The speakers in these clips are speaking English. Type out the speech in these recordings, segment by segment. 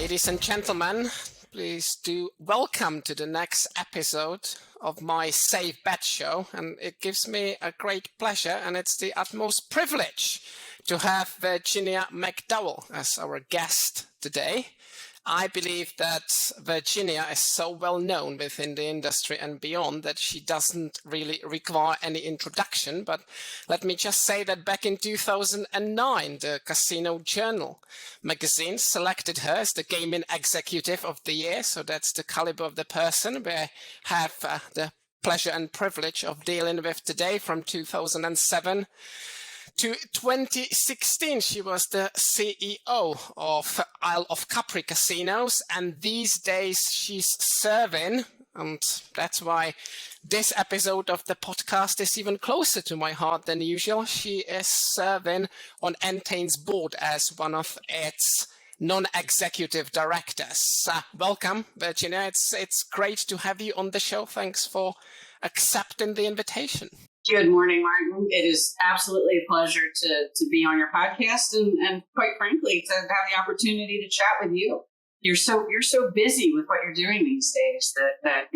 Ladies and gentlemen, please do welcome to the next episode of my Safe Bet Show. And it gives me a great pleasure, and it's the utmost privilege to have Virginia McDowell as our guest today. I believe that Virginia is so well known within the industry and beyond that she doesn't really require any introduction. But let me just say that back in 2009, the Casino Journal magazine selected her as the Gaming Executive of the Year. So that's the caliber of the person we have the pleasure and privilege of dealing with today. From 2007 to 2016, she was the CEO of Isle of Capri Casinos, and these days she's serving, and that's why this episode of the podcast is even closer to my heart than usual. She is serving on Entain's board as one of its non-executive directors. Welcome, Virginia. It's great to have you on the show. Thanks for accepting the invitation. Good morning, Martin. It is absolutely a pleasure to be on your podcast and quite frankly, to have the opportunity to chat with you. You're so busy with what you're doing these days that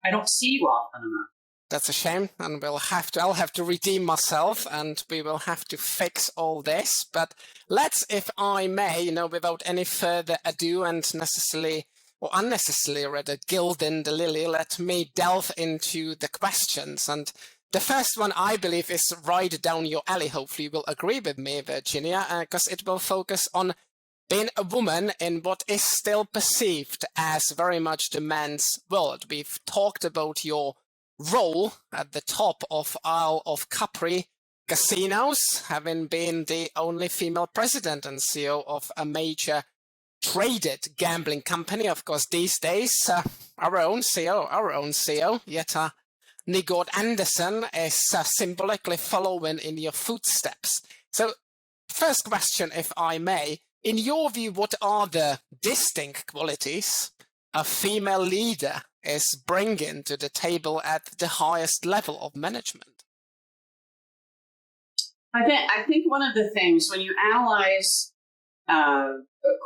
I don't see you often enough. That's a shame, and I'll have to redeem myself, and we will have to fix all this. But let's, if I may, without any further ado and unnecessarily rather gilding the lily, let me delve into the questions. And the first one, I believe, is right down your alley. Hopefully you will agree with me, Virginia, because it will focus on being a woman in what is still perceived as very much the man's world. We've talked about your role at the top of Isle of Capri Casinos, having been the only female president and CEO of a major traded gambling company. Of course, these days, our own CEO, Jetta Nygård Andersen, is symbolically following in your footsteps. So, first question, if I may, in your view, what are the distinct qualities a female leader is bringing to the table at the highest level of management? I think one of the things when you analyze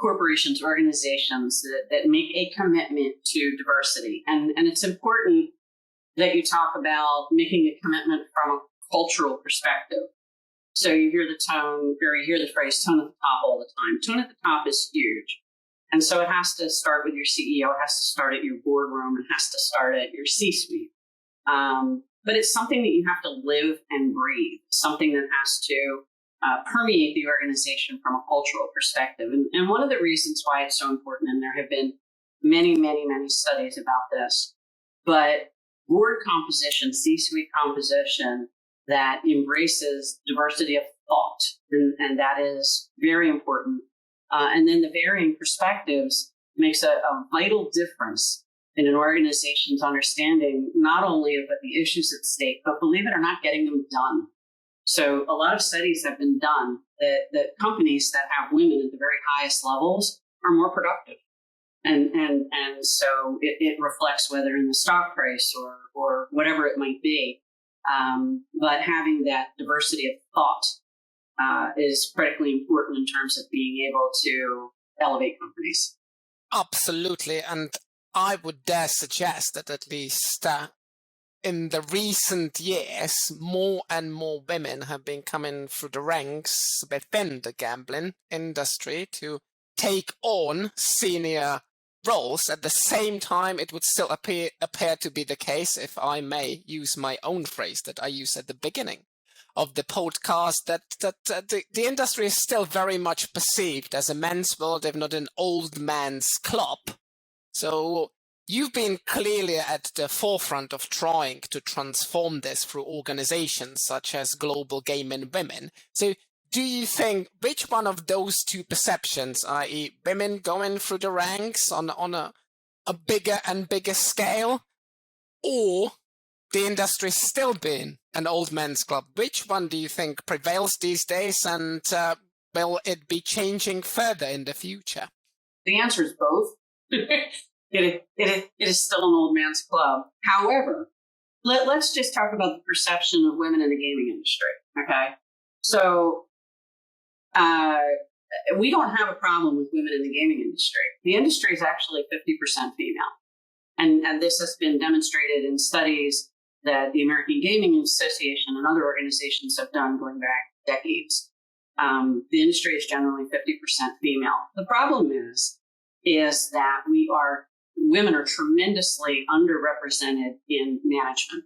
corporations, organizations that make a commitment to diversity, and it's important that you talk about making a commitment from a cultural perspective. So you hear the phrase tone at the top all the time. Tone at the top is huge. And so it has to start with your CEO, it has to start at your boardroom, it has to start at your C-suite. But it's something that you have to live and breathe, something that has to permeate the organization from a cultural perspective. And one of the reasons why it's so important, and there have been many, many, many studies about this, but board composition, C-suite composition that embraces diversity of thought, and that is very important. And then the varying perspectives makes a vital difference in an organization's understanding, not only of the issues at stake, but believe it or not, getting them done. So a lot of studies have been done that companies that have women at the very highest levels are more productive. And so it reflects whether in the stock price or whatever it might be. But having that diversity of thought is critically important in terms of being able to elevate companies. Absolutely. And I would dare suggest that at least in the recent years, more and more women have been coming through the ranks within the gambling industry to take on senior roles. At the same time, it would still appear to be the case, if I may use my own phrase that I used at the beginning of the podcast, that the industry is still very much perceived as a men's world, if not an old man's club. So you've been clearly at the forefront of trying to transform this through organizations such as Global Gaming Women. So do you think which one of those two perceptions, i.e. women going through the ranks on a bigger and bigger scale, or the industry still being an old man's club, which one do you think prevails these days, and will it be changing further in the future? The answer is both. It is still an old man's club. However, let's just talk about the perception of women in the gaming industry, okay? So we don't have a problem with women in the gaming industry. The industry is actually 50% female. And this has been demonstrated in studies that the American Gaming Association and other organizations have done going back decades. The industry is generally 50% female. The problem is that women are tremendously underrepresented in management.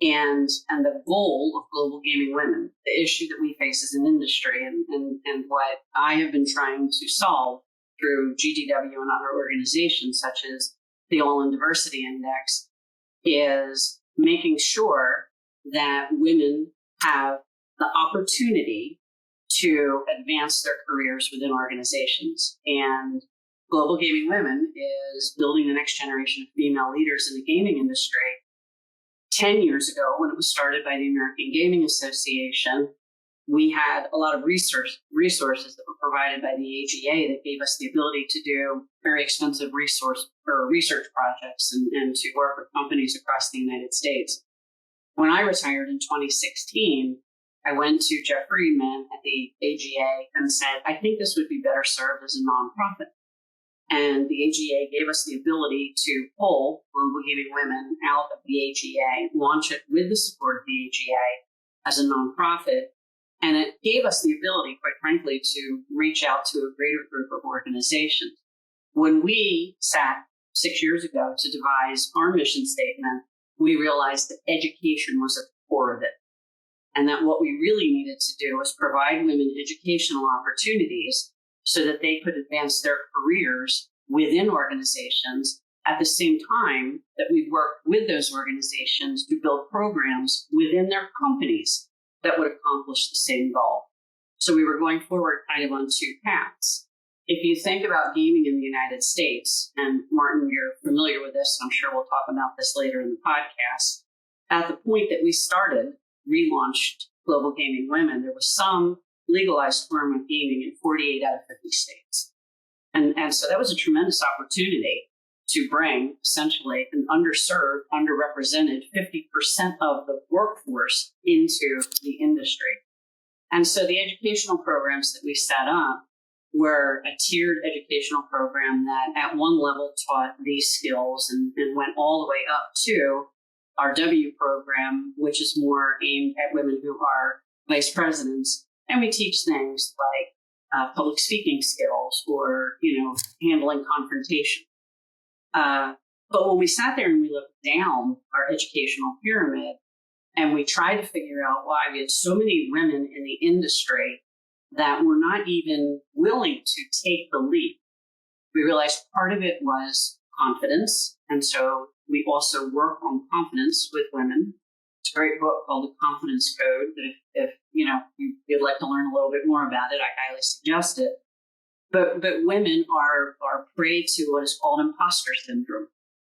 And the goal of Global Gaming Women, the issue that we face as an industry and what I have been trying to solve through GGW and other organizations such as the All-in Diversity Index, is making sure that women have the opportunity to advance their careers within organizations. And Global Gaming Women is building the next generation of female leaders in the gaming industry. 10 years ago, when it was started by the American Gaming Association, we had a lot of resources that were provided by the AGA that gave us the ability to do very expensive research projects and to work with companies across the United States. When I retired in 2016, I went to Jeff Friedman at the AGA and said, I think this would be better served as a nonprofit. And the AGA gave us the ability to pull Global Gaming Women out of the AGA, launch it with the support of the AGA as a nonprofit. And it gave us the ability, quite frankly, to reach out to a greater group of organizations. When we sat 6 years ago to devise our mission statement, we realized that education was at the core of it. And that what we really needed to do was provide women educational opportunities so that they could advance their careers within organizations at the same time that we work with those organizations to build programs within their companies that would accomplish the same goal. So we were going forward kind of on two paths. If you think about gaming in the United States, and Martin, you're familiar with this, I'm sure we'll talk about this later in the podcast, at the point that we relaunched Global Gaming Women, there was some legalized form of gaming in 48 out of 50 states. And so that was a tremendous opportunity to bring essentially an underserved, underrepresented 50% of the workforce into the industry. And so the educational programs that we set up were a tiered educational program that at one level taught these skills and went all the way up to our W program, which is more aimed at women who are vice presidents. And we teach things like public speaking skills or, handling confrontation. But when we sat there and we looked down our educational pyramid and we tried to figure out why we had so many women in the industry that were not even willing to take the leap, we realized part of it was confidence. And so we also work on confidence with women. It's a great book called The Confidence Code that if you'd like to learn a little bit more about it, I highly suggest it. But women are prey to what is called imposter syndrome.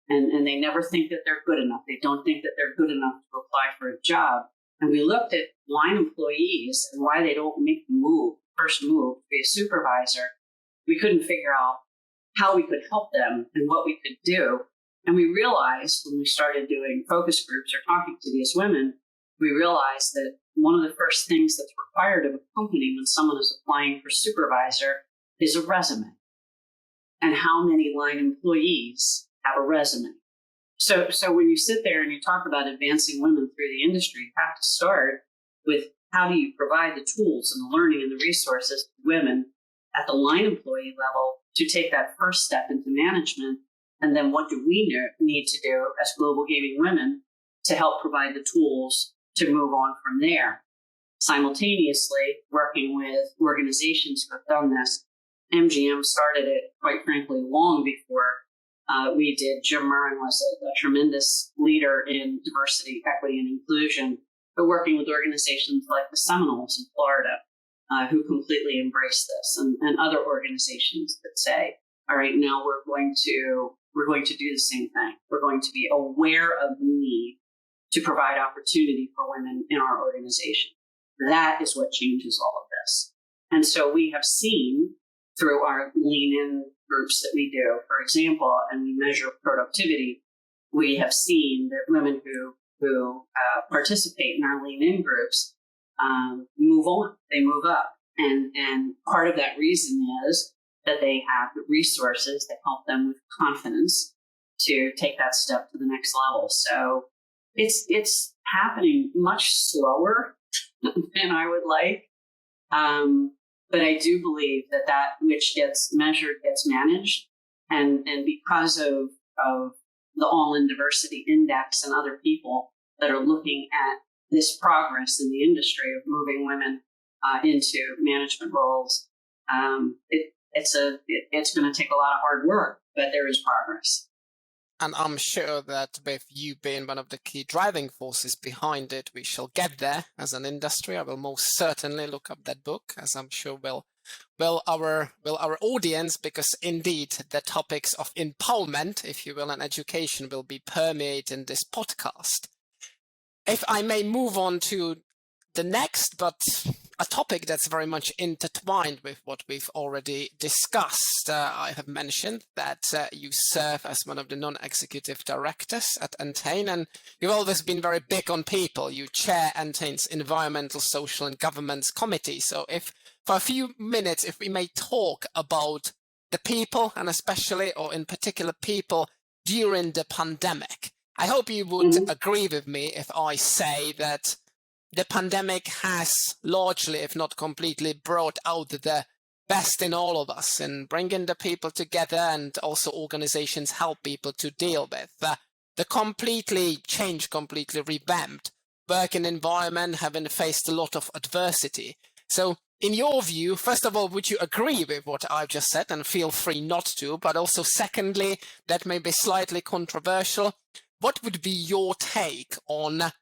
And they never think that they're good enough. They don't think that they're good enough to apply for a job. And we looked at line employees and why they don't make the first move to be a supervisor. We couldn't figure out how we could help them and what we could do. And we realized when we started doing focus groups or talking to these women, we realized that one of the first things that's required of a company when someone is applying for supervisor is a resume. And how many line employees have a resume? So when you sit there and you talk about advancing women through the industry, you have to start with how do you provide the tools and the learning and the resources to women at the line employee level to take that first step into management. And then what do we need to do as Global Gaming Women to help provide the tools to move on from there? Simultaneously, working with organizations who have done this. MGM started it, quite frankly, long before we did. Jim Murren was a tremendous leader in diversity, equity, and inclusion, but working with organizations like the Seminoles in Florida, who completely embrace this, and other organizations that say, all right, now we're going to do the same thing. We're going to be aware of the need to provide opportunity for women in our organization. That is what changes all of this. And so we have seen through our lean-in groups that we do, for example, and we measure productivity, we have seen that women who participate in our lean-in groups move on. They move up. And part of that reason is that they have the resources that help them with confidence to take that step to the next level. So it's happening much slower than I would like. But I do believe that which gets measured gets managed. And because of the All-in Diversity Index and other people that are looking at this progress in the industry of moving women into management roles, it's going to take a lot of hard work, but there is progress. And I'm sure that with you being one of the key driving forces behind it, we shall get there as an industry. I will most certainly look up that book, as I'm sure will our audience, because indeed the topics of empowerment, if you will, and education will be permeating this podcast. If I may move on to the next, but a topic that's very much intertwined with what we've already discussed. I have mentioned that you serve as one of the non-executive directors at Entain, and you've always been very big on people. You chair Entain's Environmental, Social and Governance Committee. So if for a few minutes, if we may talk about the people, and especially or in particular people during the pandemic. I hope you would agree with me if I say that the pandemic has largely, if not completely, brought out the best in all of us in bringing the people together, and also organizations help people to deal with the completely changed, completely revamped working environment, having faced a lot of adversity. So in your view, first of all, would you agree with what I've just said, and feel free not to, but also secondly, that may be slightly controversial. What would be your take on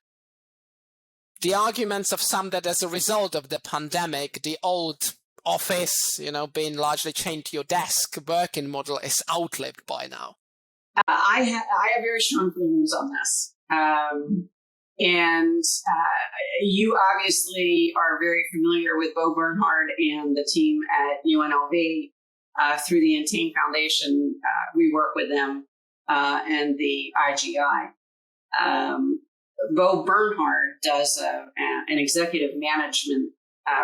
the arguments of some that as a result of the pandemic, the old office, being largely chained to your desk working model is outlived by now? I have very strong feelings on this. And you obviously are very familiar with Bo Bernhard and the team at UNLV. Through the Entain Foundation, we work with them and the IGI. Bo Bernhard does an executive management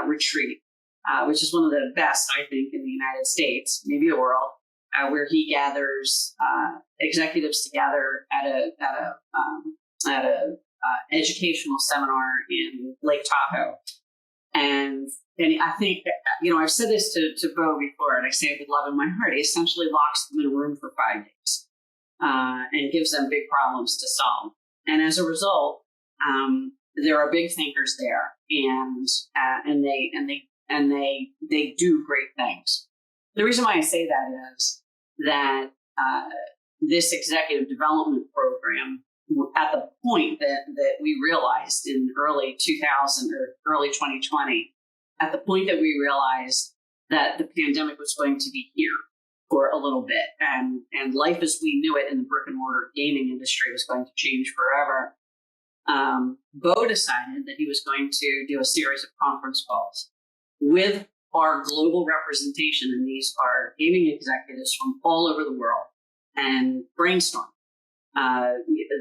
retreat, which is one of the best, I think, in the United States, maybe the world, where he gathers executives together at a educational seminar in Lake Tahoe. And I think, I've said this to Bo before, and I say it with love in my heart. He essentially locks them in a room for 5 days and gives them big problems to solve. And as a result, there are big thinkers there, and they do great things. The reason why I say that is that this executive development program, at the point that we realized in early 2000 or early 2020, at the point that we realized that the pandemic was going to be here for a little bit, and life as we knew it in the brick and mortar gaming industry was going to change forever, Bo decided that he was going to do a series of conference calls with our global representation, and these are gaming executives from all over the world, and brainstorm.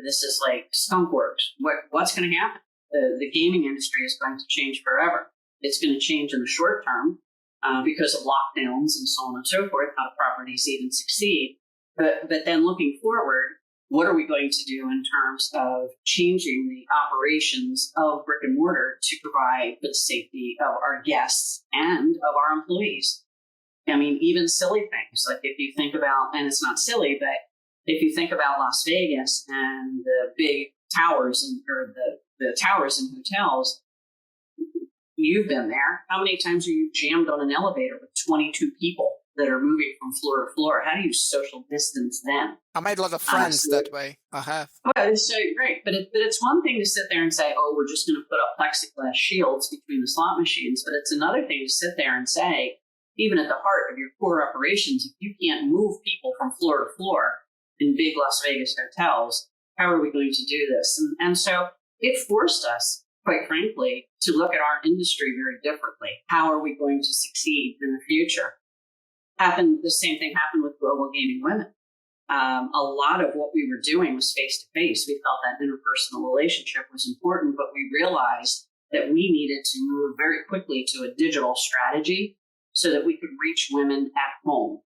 This is like skunkworks. What's going to happen? The gaming industry is going to change forever. It's going to change in the short term because of lockdowns and so on and so forth, how properties even succeed. But then looking forward, what are we going to do in terms of changing the operations of brick and mortar to provide for the safety of our guests and of our employees? I mean, even silly things, like if you think about, and it's not silly, but if you think about Las Vegas and the big towers or the towers in hotels, you've been there. How many times are you jammed on an elevator with 22 people that are moving from floor to floor? How do you social distance then? I made a lot of friends that way. I have. Well, it's so great, but it's one thing to sit there and say, "Oh, we're just going to put up plexiglass shields between the slot machines," but it's another thing to sit there and say, even at the heart of your core operations, if you can't move people from floor to floor in big Las Vegas hotels, how are we going to do this? And so it forced us, quite frankly, to look at our industry very differently. How are we going to succeed in the future? The same thing happened with Global Gaming Women. A lot of what we were doing was face-to-face. We felt that interpersonal relationship was important, but we realized that we needed to move very quickly to a digital strategy so that we could reach women at home.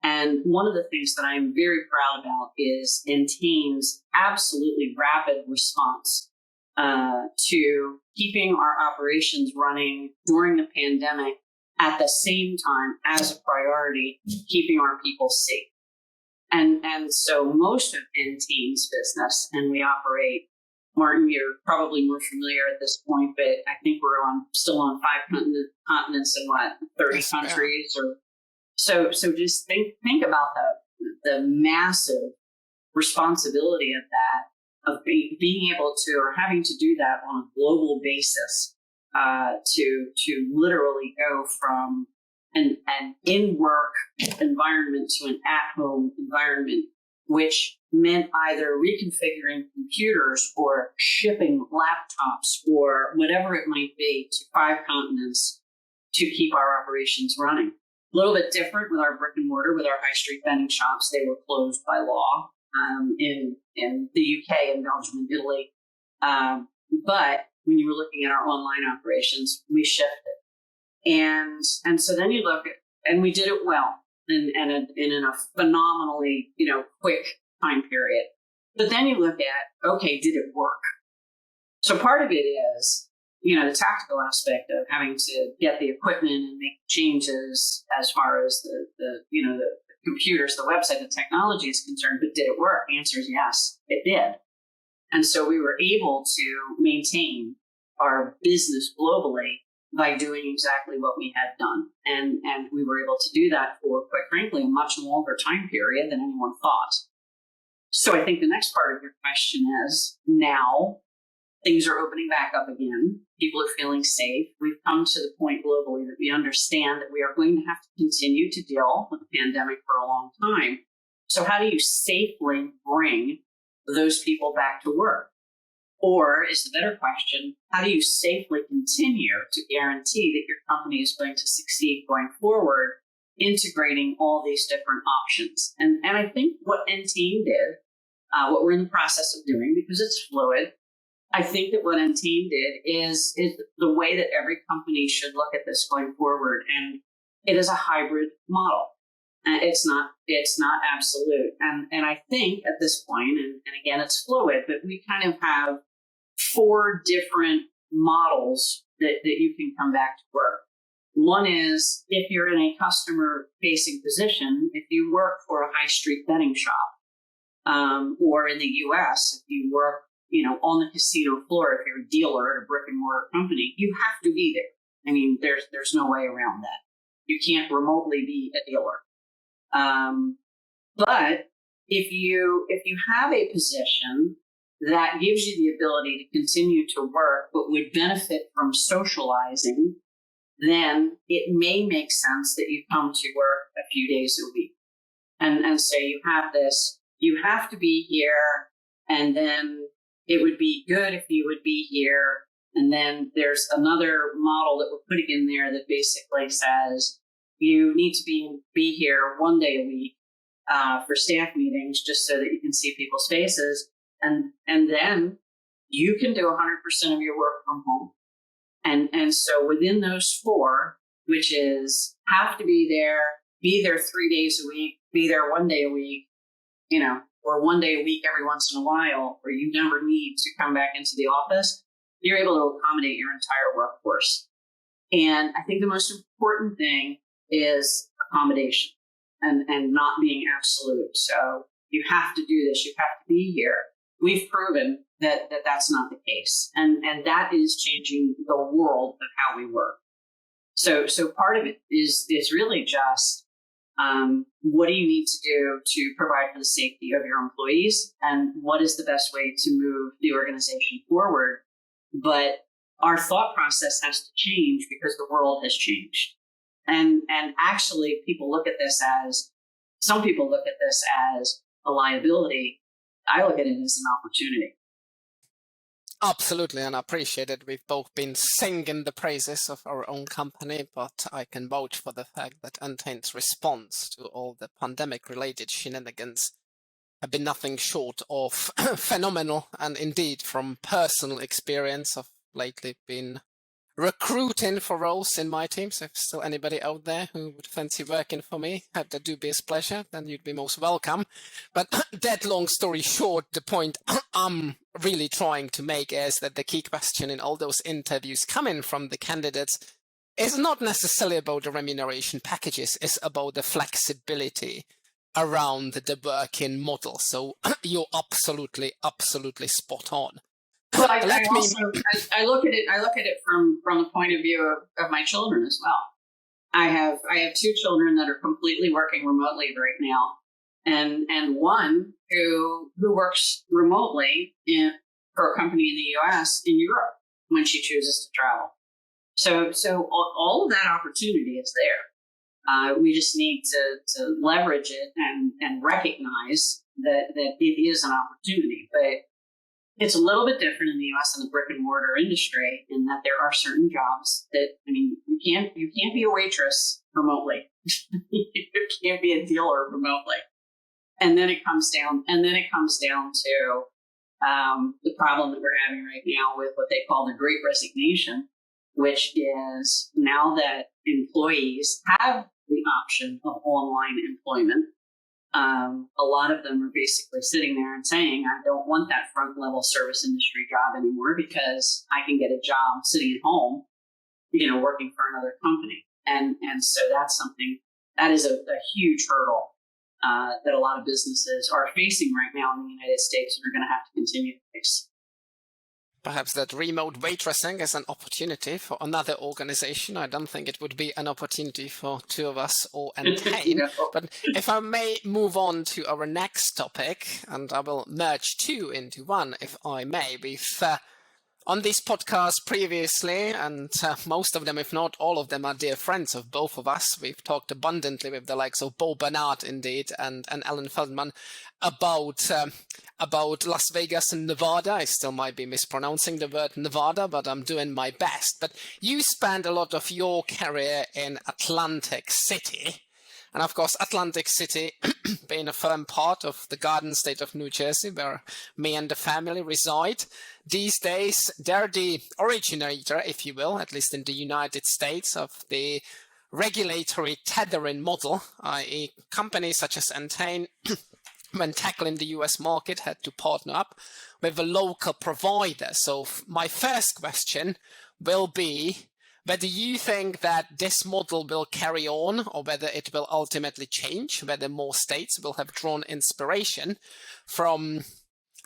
And one of the things that I'm very proud about is Entain's absolutely rapid response to keeping our operations running during the pandemic, at the same time as a priority, keeping our people safe. And so most of Entain's business, and we operate, Martin, you're probably more familiar at this point, but I think we're still on 5 continents and 30 countries, or so just think about the massive responsibility of that, of being able to, or having to do that on a global basis, to literally go from an in-work environment to an at-home environment, which meant either reconfiguring computers or shipping laptops or whatever it might be to 5 continents to keep our operations running. A little bit different with our brick and mortar, with our high street vending shops. They were closed by law in the UK and Belgium and Italy. But when you were looking at our online operations, we shifted. And so then you look at, and we did it well and in a phenomenally, quick time period. But then you look at, okay, did it work? So part of it is, the tactical aspect of having to get the equipment and make changes as far as the computers, the website, the technology is concerned. But did it work? The answer is yes, it did. And so we were able to maintain our business globally by doing exactly what we had done. And we were able to do that for, quite frankly, a much longer time period than anyone thought. So I think the next part of your question is, now things are opening back up again. People are feeling safe. We've come to the point globally that we understand that we are going to have to continue to deal with the pandemic for a long time. So how do you safely bring those people back to work? Or is the better question, how do you safely continue to guarantee that your company is going to succeed going forward, integrating all these different options? And I think what Entain did, what we're in the process of doing, because it's fluid, I think that what Entain did is the way that every company should look at this going forward. And it is a hybrid model. It's not absolute. And I think at this point, and again, it's fluid, but we kind of have 4 different models that you can come back to work. One is, if you're in a customer-facing position, if you work for a high street betting shop, or in the U.S., if you work, on the casino floor, if you're a dealer at a brick and mortar company, you have to be there. I mean, there's no way around that. You can't remotely be a dealer. But if you have a position that gives you the ability to continue to work, but would benefit from socializing, then it may make sense that you come to work a few days a week. And so you have this, you have to be here, and then it would be good if you would be here. And then there's another model that we're putting in there that basically says you need to be here 1 day a week for staff meetings, just so that you can see people's faces. And then you can do 100% of your work from home. And so within those 4, which is have to be there 3 days a week, be there 1 day a week, or 1 day a week every once in a while, or you never need to come back into the office, you're able to accommodate your entire workforce. And I think the most important thing is accommodation and not being absolute. So you have to do this, you have to be here. We've proven that that's not the case. And that is changing the world of how we work. So part of it is really just, what do you need to do to provide for the safety of your employees, and what is the best way to move the organization forward? But our thought process has to change because the world has changed. And actually some people look at this as a liability. I look at it as an opportunity. Absolutely, and I appreciate it. We've both been singing the praises of our own company, but I can vouch for the fact that Entain's response to all the pandemic-related shenanigans have been nothing short of phenomenal. And indeed, from personal experience of lately been recruiting for roles in my team. So if there's still anybody out there who would fancy working for me, have the dubious pleasure, then you'd be most welcome. But that long story short, the point I'm really trying to make is that the key question in all those interviews coming from the candidates is not necessarily about the remuneration packages, it's about the flexibility around the working model. So you're absolutely spot on. Well, I look at it from the point of view of my children as well. I have 2 children that are completely working remotely right now, and one who works remotely for a company in the U.S. in Europe when she chooses to travel. So all of that opportunity is there. We just need to leverage it and recognize that it is an opportunity, but it's a little bit different in the U.S. in the brick and mortar industry in that there are certain jobs that, I mean, you can't be a waitress remotely. You can't be a dealer remotely. And then it comes down to the problem that we're having right now with what they call the Great Resignation, which is now that employees have the option of online employment. A lot of them are basically sitting there and saying, I don't want that front level service industry job anymore because I can get a job sitting at home, working for another company. And so that's something that is a huge hurdle that a lot of businesses are facing right now in the United States and are going to have to continue to face. Perhaps that remote waitressing is an opportunity for another organization. I don't think it would be an opportunity for two of us or Entain. No. But if I may move on to our next topic, and I will merge two into one, if I may. We've on this podcast previously, and most of them, if not all of them, are dear friends of both of us. We've talked abundantly with the likes of Bo Bernard, indeed, and Alan Feldman about Las Vegas and Nevada. I still might be mispronouncing the word Nevada, but I'm doing my best. But you spent a lot of your career in Atlantic City. And of course, Atlantic City being a firm part of the Garden State of New Jersey, where me and the family reside. These days, they're the originator, if you will, at least in the United States, of the regulatory tethering model, i.e. companies such as Entain, when tackling the US market, had to partner up with a local provider. So my first question will be whether you think that this model will carry on or whether it will ultimately change, whether more states will have drawn inspiration from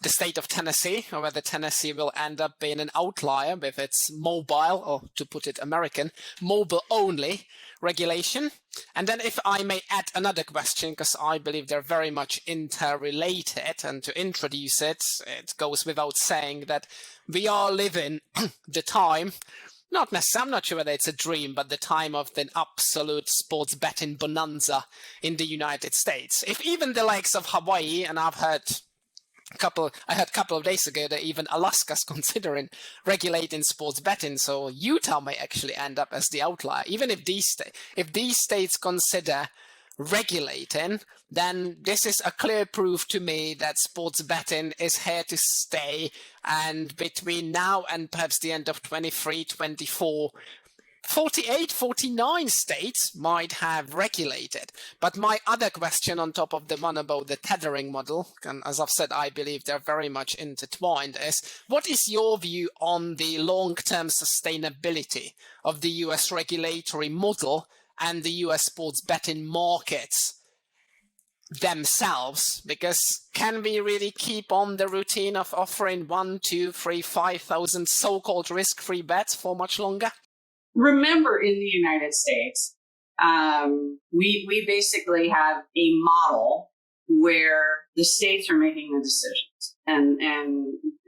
the state of Tennessee, or whether Tennessee will end up being an outlier with its mobile, or to put it American, mobile-only regulation. And then if I may add another question, because I believe they're very much interrelated, and to introduce it, it goes without saying that we are living the time, not necessarily, I'm not sure whether it's a dream, but the time of the absolute sports betting bonanza in the United States. If even the likes of Hawaii, and I heard a couple of days ago that even Alaska's considering regulating sports betting, so Utah may actually end up as the outlier. Even if these states consider regulating, then this is a clear proof to me that sports betting is here to stay, and between now and perhaps the end of 23, 24, 48, 49 states might have regulated. But my other question on top of the one about the tethering model, and as I've said, I believe they're very much intertwined, is what is your view on the long-term sustainability of the US regulatory model and the US sports betting markets themselves? Because can we really keep on the routine of offering 1, 2, 3, 5,000 so-called risk-free bets for much longer? Remember, in the United States, we basically have a model where the states are making the decisions. And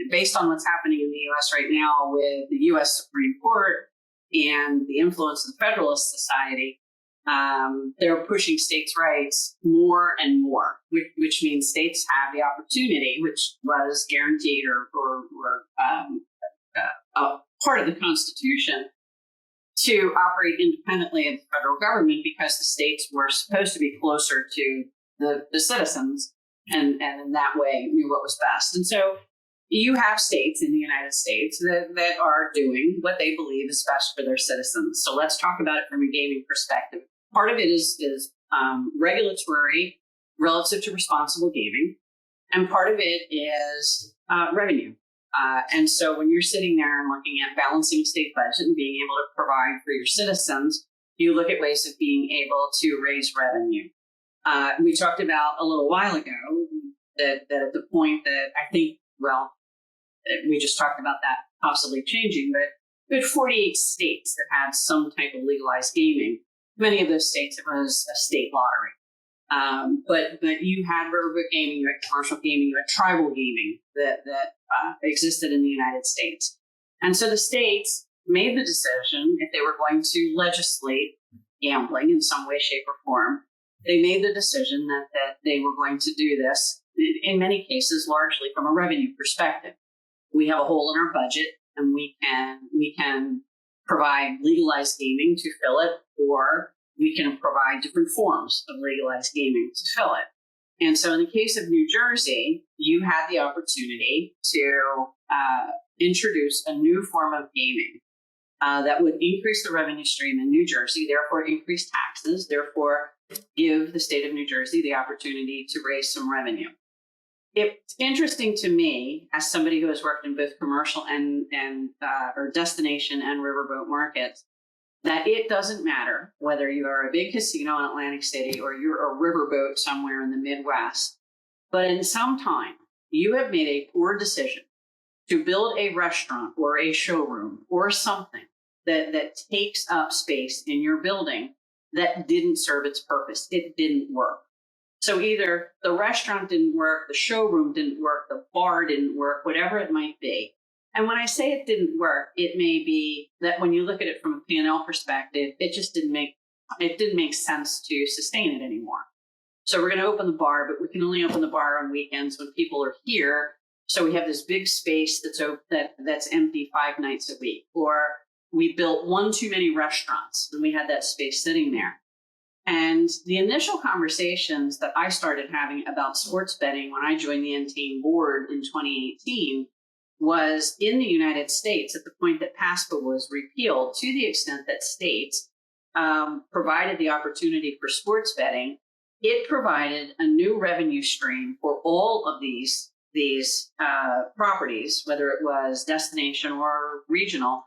based on what's happening in the U.S. right now with the U.S. Supreme Court and the influence of the Federalist Society, they're pushing states' rights more and more, which means states have the opportunity, which was guaranteed or part of the Constitution, to operate independently of the federal government, because the states were supposed to be closer to the citizens and in that way knew what was best. And so you have states in the United States that are doing what they believe is best for their citizens. So let's talk about it from a gaming perspective. Part of it is regulatory relative to responsible gaming, and part of it is revenue. And so when you're sitting there and looking at balancing a state budget and being able to provide for your citizens, you look at ways of being able to raise revenue. We talked about a little while ago that at the point that I think, well, we just talked about that possibly changing, but we had 48 states that had some type of legalized gaming. Many of those states, it was a state lottery. But you had riverboat gaming, you had commercial gaming, you had tribal gaming that existed in the United States. And so the states made the decision, if they were going to legislate gambling in some way, shape, or form, they made the decision that they were going to do this, in many cases, largely from a revenue perspective. We have a hole in our budget, and we can provide legalized gaming to fill it, or we can provide different forms of legalized gaming to fill it. And so in the case of New Jersey, you had the opportunity to introduce a new form of gaming that would increase the revenue stream in New Jersey, therefore increase taxes, therefore give the state of New Jersey the opportunity to raise some revenue. It's interesting to me, as somebody who has worked in both commercial or destination and riverboat markets, that it doesn't matter whether you are a big casino in Atlantic City or you're a riverboat somewhere in the Midwest, but in some time you have made a poor decision to build a restaurant or a showroom or something that takes up space in your building that didn't serve its purpose. It didn't work. So either the restaurant didn't work, the showroom didn't work, the bar didn't work, whatever it might be. And when I say it didn't work, it may be that when you look at it from a P&L perspective, it just didn't make sense to sustain it anymore. So we're going to open the bar, but we can only open the bar on weekends when people are here. So we have this big space that's empty 5 nights a week. Or we built one too many restaurants and we had that space sitting there. And the initial conversations that I started having about sports betting when I joined the Entain board in 2018 was in the United States at the point that PASPA was repealed, to the extent that states provided the opportunity for sports betting. It provided a new revenue stream for all of these properties, whether it was destination or regional,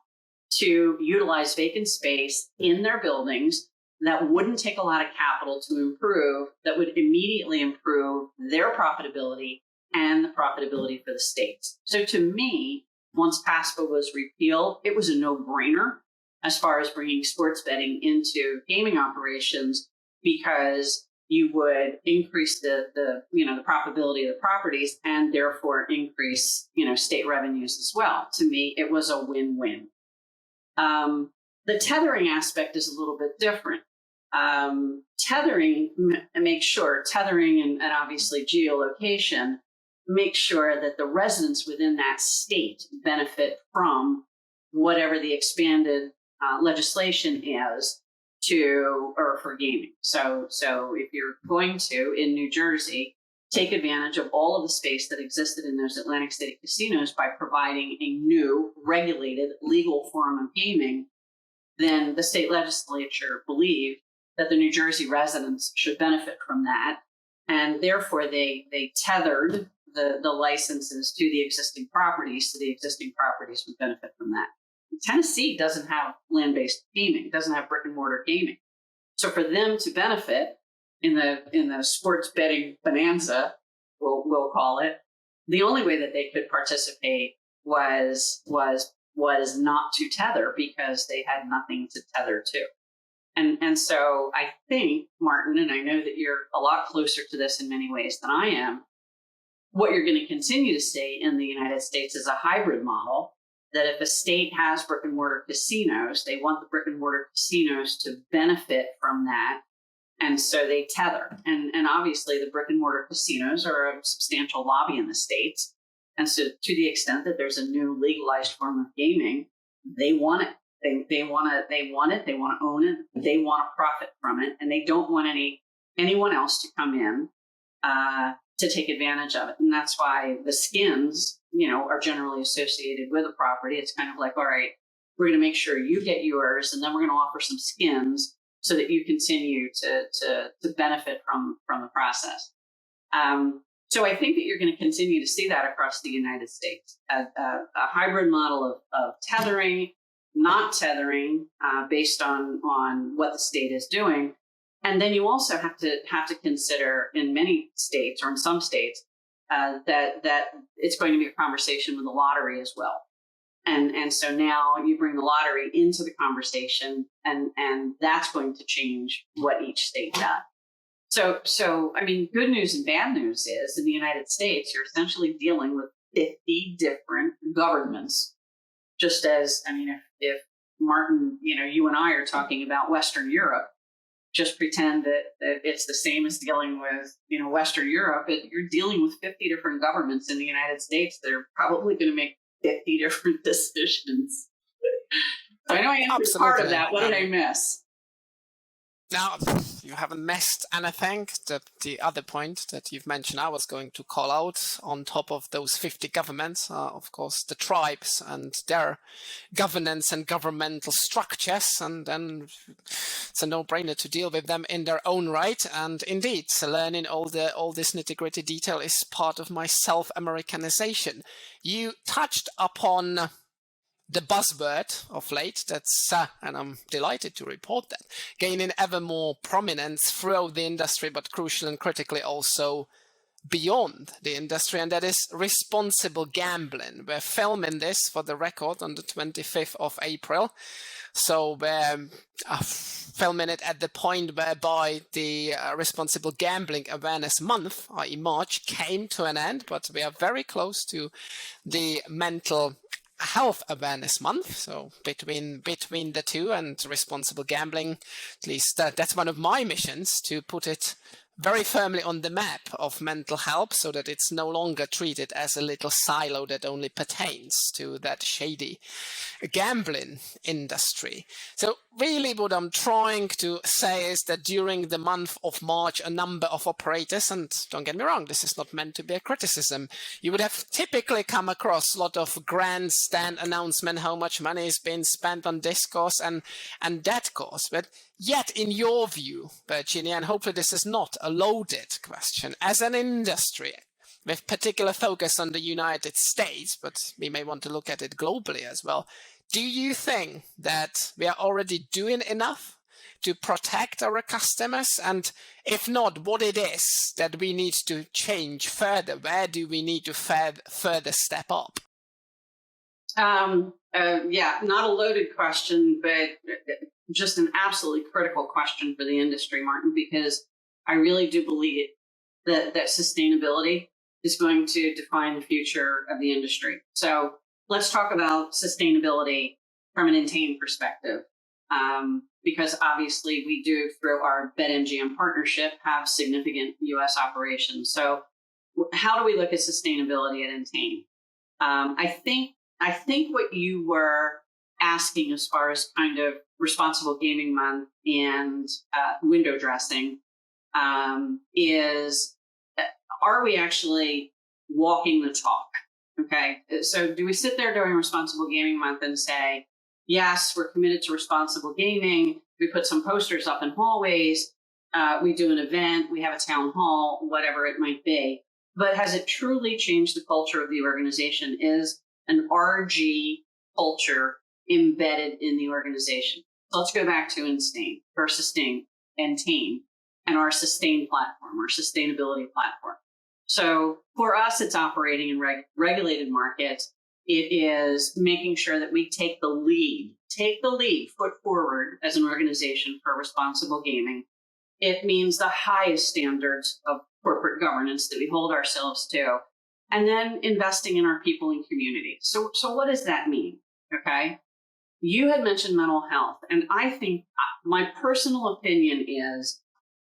to utilize vacant space in their buildings that wouldn't take a lot of capital to improve, that would immediately improve their profitability and the profitability for the states. So to me, once PASPA was repealed, it was a no-brainer as far as bringing sports betting into gaming operations, because you would increase the profitability of the properties and therefore increase, state revenues as well. To me, it was a win-win. The tethering aspect is a little bit different. Tethering and obviously geolocation make sure that the residents within that state benefit from whatever the expanded legislation is for gaming. So if you're going to, in New Jersey, take advantage of all of the space that existed in those Atlantic City casinos by providing a new regulated legal form of gaming, then the state legislature believed that the New Jersey residents should benefit from that. And therefore they tethered the licenses to the existing properties, so the existing properties would benefit from that. Tennessee doesn't have land-based gaming, doesn't have brick and mortar gaming. So for them to benefit in the sports betting bonanza, we'll call it, the only way that they could participate was not to tether, because they had nothing to tether to. And so I think, Martin, and I know that you're a lot closer to this in many ways than I am, what you're going to continue to see in the United States is a hybrid model, that if a state has brick and mortar casinos, they want the brick and mortar casinos to benefit from that. And so they tether. And obviously the brick and mortar casinos are a substantial lobby in the States. And so to the extent that there's a new legalized form of gaming, they want it. They want it. They want to own it. They want to profit from it. And they don't want anyone else to come in to take advantage of it. And that's why the skins, are generally associated with a property. It's kind of like, all right, we're going to make sure you get yours, and then we're going to offer some skins so that you continue to benefit from the process. So I think that you're going to continue to see that across the United States, a hybrid model of tethering, not tethering, based on what the state is doing. And then you also have to consider in many states, or in some states, that it's going to be a conversation with the lottery as well. And so now you bring the lottery into the conversation, and that's going to change what each state does. So I mean, good news and bad news is in the United States, you're essentially dealing with 50 different governments. Just as, I mean, if Martin, you and I are talking about Western Europe, just pretend that it's the same as dealing with, Western Europe. You're dealing with 50 different governments in the United States that are probably going to make 50 different decisions. So I know I answered part of that. What did I miss? Now, you haven't missed anything. The other point that you've mentioned, I was going to call out on top of those 50 governments, of course, the tribes and their governance and governmental structures. And then it's a no-brainer to deal with them in their own right. And indeed, learning all this nitty-gritty detail is part of my self-Americanization. You touched upon the buzzword of late, that's, and I'm delighted to report that, gaining ever more prominence throughout the industry, but crucial and critically also beyond the industry, and that is responsible gambling. We're filming this, for the record, on the 25th of April. So we're filming it at the point whereby the Responsible Gambling Awareness Month, i.e. March, came to an end, but we are very close to the Mental Health Awareness Month, so between the two and responsible gambling, at least that's one of my missions, to put it very firmly on the map of mental health, so that it's no longer treated as a little silo that only pertains to that shady gambling industry. So really what I'm trying to say is that during the month of March, a number of operators, and don't get me wrong, this is not meant to be a criticism, you would have typically come across a lot of grandstand announcement how much money is being spent on this course and that course. But yet, in your view, Virginia, and hopefully this is not a loaded question, as an industry with particular focus on the United States, but we may want to look at it globally as well, do you think that we are already doing enough to protect our customers? And if not, what it is that we need to change further? Where do we need to further step up? Yeah, not a loaded question, but just an absolutely critical question for the industry, Martin, because I really do believe that sustainability is going to define the future of the industry. So let's talk about sustainability from an Entain perspective, because obviously we do, through our BetMGM partnership, have significant U.S. operations. So how do we look at sustainability at Entain? I think what you were asking as far as kind of responsible gaming month and window dressing is, are we actually walking the talk? Okay, so do we sit there during Responsible Gaming Month and say, yes, we're committed to responsible gaming, we put some posters up in hallways, we do an event, we have a town hall, whatever it might be, but has it truly changed the culture of the organization? Is an RG culture embedded in the organization? So let's go back to Entain, and our Sustain platform, our sustainability platform. So for us, it's operating in regulated markets. It is making sure that we take the lead, foot forward as an organization for responsible gaming. It means the highest standards of corporate governance that we hold ourselves to, and then investing in our people and community. So what does that mean? Okay. You had mentioned mental health, and I think my personal opinion is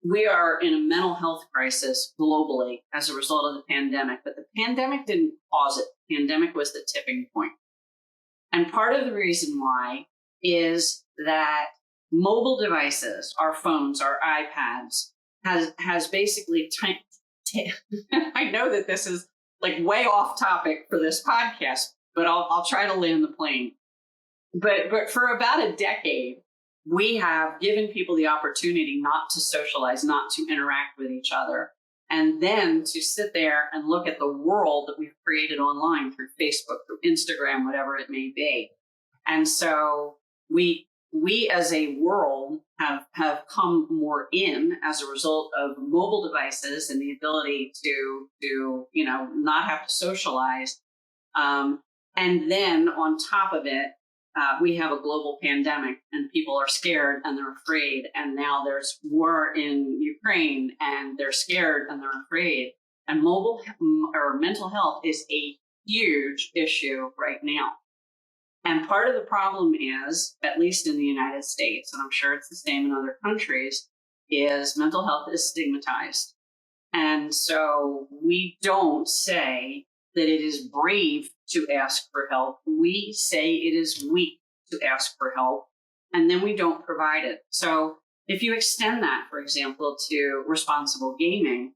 we are in a mental health crisis globally as a result of the pandemic, but the pandemic didn't cause it. The pandemic was the tipping point. And part of the reason why is that mobile devices, our phones, our iPads, has basically I know that this is like way off topic for this podcast, but I'll try to land the plane. But for about a decade, we have given people the opportunity not to socialize, not to interact with each other, and then to sit there and look at the world that we've created online through Facebook, through Instagram, whatever it may be. And so we as a world have come more in as a result of mobile devices and the ability to not have to socialize. And then on top of it, we have a global pandemic and people are scared and they're afraid. And now there's war in Ukraine and they're scared and they're afraid. And mobile or mental health is a huge issue right now. And part of the problem is, at least in the United States, and I'm sure it's the same in other countries, is mental health is stigmatized. And so we don't say that it is brave to ask for help. We say it is weak to ask for help, and then we don't provide it. So if you extend that, for example, to responsible gaming,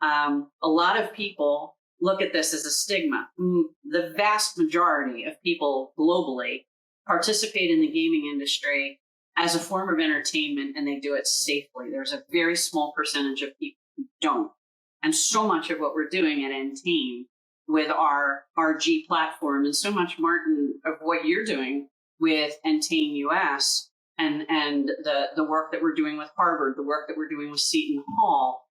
a lot of people look at this as a stigma. The vast majority of people globally participate in the gaming industry as a form of entertainment, and they do it safely. There's a very small percentage of people who don't. And so much of what we're doing at Entain with our RG platform, and so much, Martin, of what you're doing with Entain US and the work that we're doing with Harvard, the work that we're doing with Seton Hall,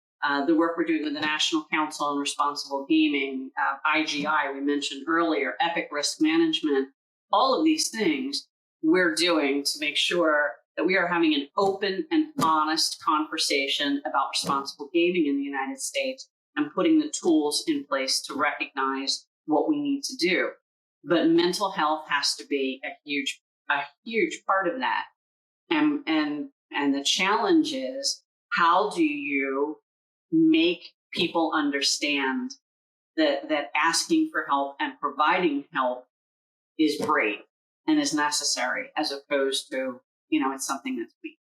the work we're doing with the National Council on Responsible Gaming, IGI, we mentioned earlier, Epic Risk Management, all of these things we're doing to make sure that we are having an open and honest conversation about responsible gaming in the United States and putting the tools in place to recognize what we need to do. But mental health has to be a huge part of that. And the challenge is, how do you make people understand that asking for help and providing help is brave and is necessary, as opposed to, it's something that's weak.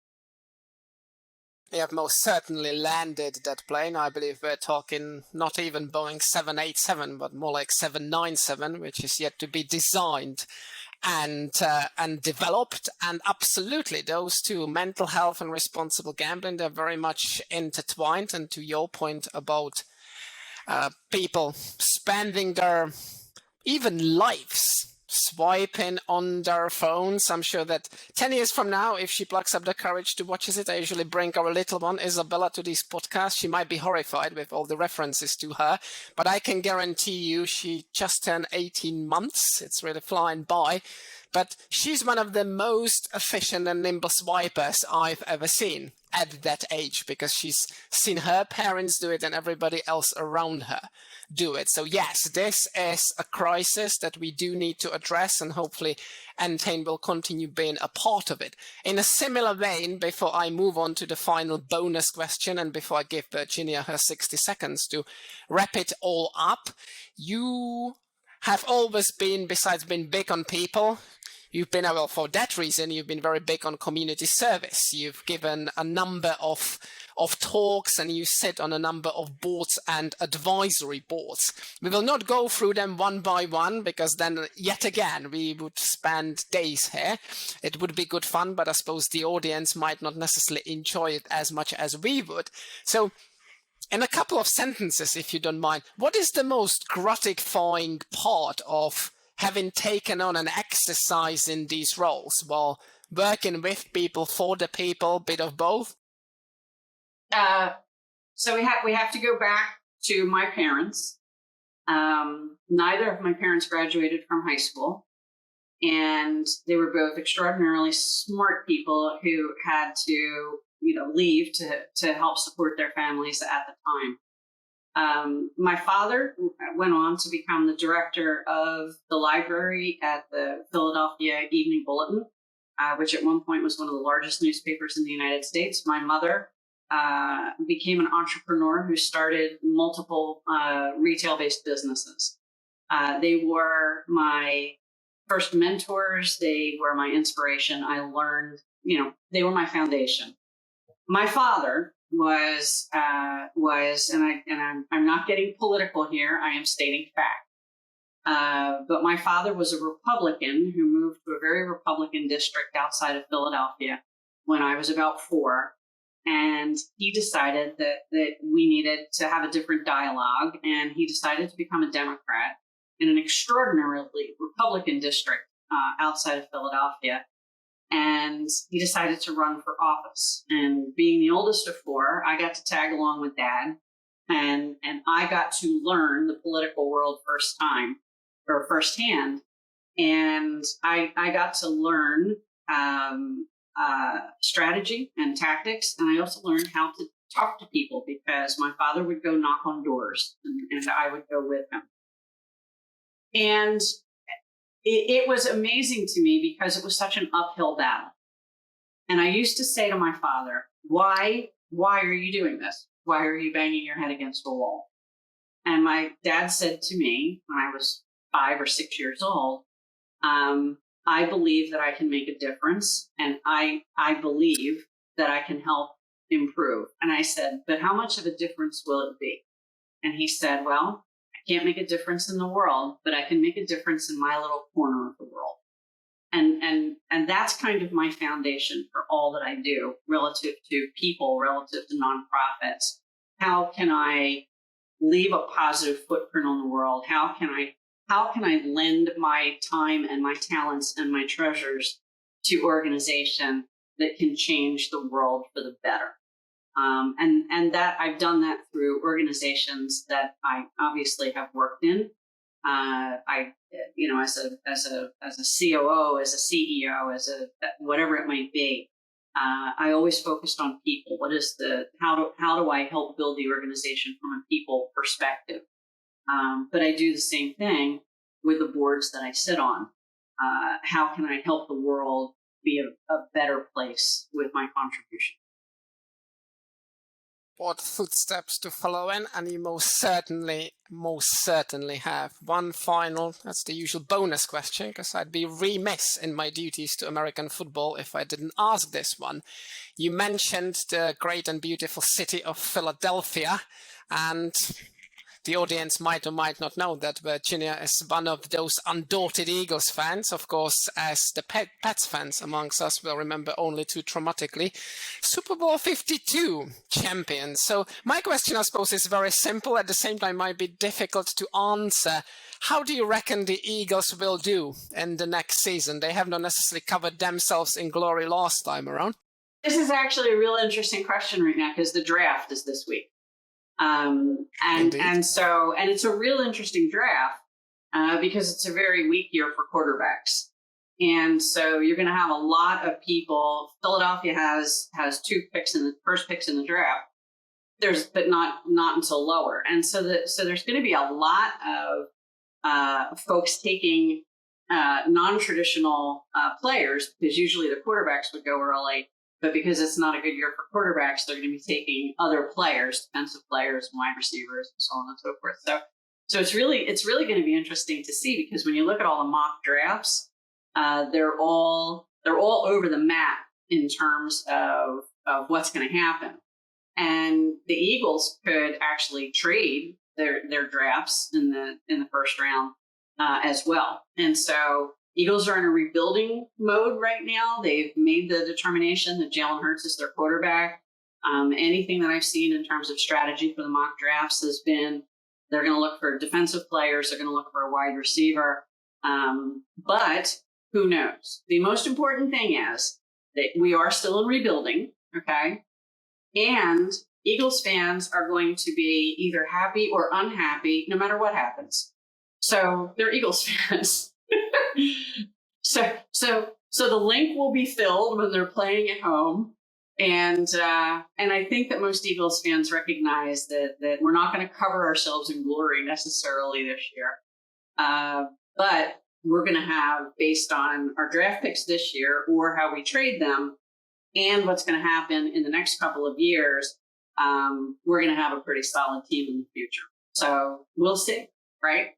You have most certainly landed that plane. I believe we're talking not even Boeing 787, but more like 797, which is yet to be designed and developed. And absolutely, those two, mental health and responsible gambling, they're very much intertwined. And to your point about people spending their even lives swiping on their phones. I'm sure that 10 years from now, if she plucks up the courage to watch it, I usually bring our little one, Isabella, to these podcasts. She might be horrified with all the references to her, but I can guarantee you she just turned 18 months. It's really flying by. But she's one of the most efficient and nimble swipers I've ever seen at that age, because she's seen her parents do it and everybody else around her do it. So yes, this is a crisis that we do need to address, and hopefully Entain will continue being a part of it. In a similar vein, before I move on to the final bonus question and before I give Virginia her 60 seconds to wrap it all up, you have always been, besides being big on people, you've been, well, for that reason, you've been very big on community service. You've given a number of talks, and you sit on a number of boards and advisory boards. We will not go through them one by one, because then, yet again, we would spend days here. It would be good fun, but I suppose the audience might not necessarily enjoy it as much as we would. So, in a couple of sentences, if you don't mind, what is the most gratifying part of having taken on an exercise in these roles? Well, working with people, for the people, bit of both? So we have to go back to my parents. Neither of my parents graduated from high school, and they were both extraordinarily smart people who had to, leave to help support their families at the time. My father went on to become the director of the library at the Philadelphia Evening Bulletin, which at one point was one of the largest newspapers in the United States. My mother became an entrepreneur who started multiple retail-based businesses. They were my first mentors. They were my inspiration. I learned, they were my foundation. My father I'm not getting political here. I am stating fact. But my father was a Republican who moved to a very Republican district outside of Philadelphia when I was about 4. And he decided that we needed to have a different dialogue. And he decided to become a Democrat in an extraordinarily Republican district outside of Philadelphia. And he decided to run for office. And being the oldest of 4, I got to tag along with Dad. And I got to learn the political world firsthand. And I got to learn strategy and tactics. And I also learned how to talk to people because my father would go knock on doors and I would go with him. And it was amazing to me because it was such an uphill battle. And I used to say to my father, why are you doing this? Why are you banging your head against a wall? And my dad said to me when I was 5 or 6 years old, I believe that I can make a difference. And I believe that I can help improve. And I said, but how much of a difference will it be? And he said, well, I can't make a difference in the world, but I can make a difference in my little corner of the world. And that's kind of my foundation for all that I do relative to people, relative to nonprofits. How can I leave a positive footprint on the world? How can I lend my time and my talents and my treasures to organization that can change the world for the better? And that I've done that through organizations that I obviously have worked in. As a COO, as a CEO, as a whatever it might be, I always focused on people. How do I help build the organization from a people perspective? But I do the same thing with the boards that I sit on. How can I help the world be a better place with my contribution? What footsteps to follow in, and you most certainly have. One final, that's the usual bonus question, because I'd be remiss in my duties to American football if I didn't ask this one. You mentioned the great and beautiful city of Philadelphia, and the audience might or might not know that Virginia is one of those undaunted Eagles fans. Of course, as the Pats fans amongst us will remember only too traumatically, Super Bowl 52 champions. So my question, I suppose, is very simple. At the same time, might be difficult to answer. How do you reckon the Eagles will do in the next season? They have not necessarily covered themselves in glory last time around. This is actually a real interesting question right now because the draft is this week. And it's a real interesting draft because it's a very weak year for quarterbacks. And so you're going to have a lot of people. Philadelphia has 2 picks in the first picks in the draft. But not until lower. And so there's going to be a lot of folks taking non-traditional players because usually the quarterbacks would go early. But because it's not a good year for quarterbacks, they're going to be taking other players, defensive players, wide receivers, and so on and so forth. So it's really going to be interesting to see because when you look at all the mock drafts, they're all over the map in terms of what's going to happen. And the Eagles could actually trade their drafts in the first round as well. And so Eagles are in a rebuilding mode right now. They've made the determination that Jalen Hurts is their quarterback. Anything that I've seen in terms of strategy for the mock drafts has been they're going to look for defensive players. They're going to look for a wide receiver. But who knows? The most important thing is that we are still in rebuilding, okay? And Eagles fans are going to be either happy or unhappy no matter what happens. So they're Eagles fans. So the link will be filled when they're playing at home, and I think that most Eagles fans recognize that we're not going to cover ourselves in glory necessarily this year, but we're going to have, based on our draft picks this year or how we trade them, and what's going to happen in the next couple of years, we're going to have a pretty solid team in the future. So we'll see, right?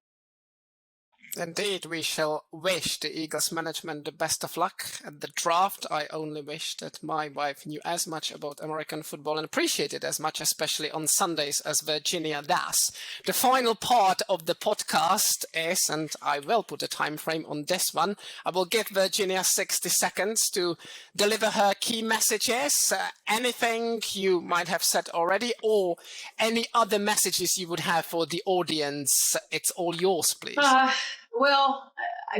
Indeed, we shall wish the Eagles management the best of luck at the draft. I only wish that my wife knew as much about American football and appreciated as much, especially on Sundays, as Virginia does. The final part of the podcast is, and I will put a time frame on this one, I will give Virginia 60 seconds to deliver her key messages, anything you might have said already, or any other messages you would have for the audience. It's all yours, please. Well,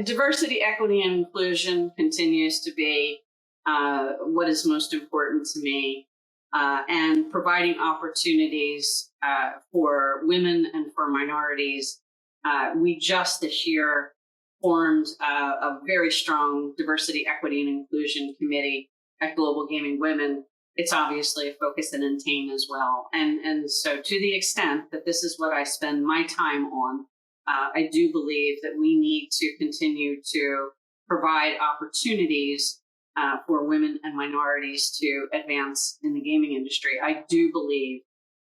diversity, equity, and inclusion continues to be what is most important to me, and providing opportunities for women and for minorities. We just this year formed a very strong diversity, equity, and inclusion committee at Global Gaming Women. It's obviously a focus in Entain as well. And so to the extent that this is what I spend my time on, I do believe that we need to continue to provide opportunities for women and minorities to advance in the gaming industry. I do believe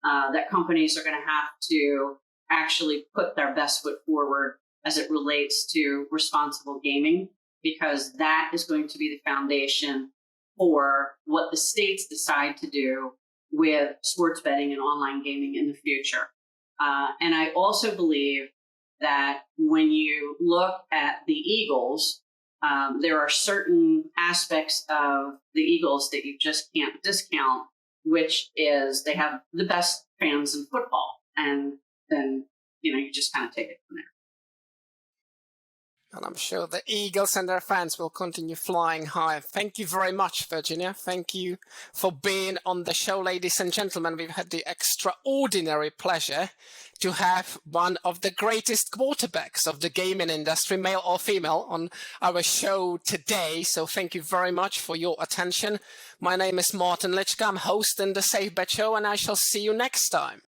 that companies are going to have to actually put their best foot forward as it relates to responsible gaming, because that is going to be the foundation for what the states decide to do with sports betting and online gaming in the future. And I also believe that when you look at the Eagles, there are certain aspects of the Eagles that you just can't discount, which is they have the best fans in football. And then, you just kind of take it from there. And I'm sure the Eagles and their fans will continue flying high. Thank you very much, Virginia. Thank you for being on the show, ladies and gentlemen. We've had the extraordinary pleasure to have one of the greatest quarterbacks of the gaming industry, male or female, on our show today. So thank you very much for your attention. My name is Martin Lycka. I'm hosting the Safe Bet Show, and I shall see you next time.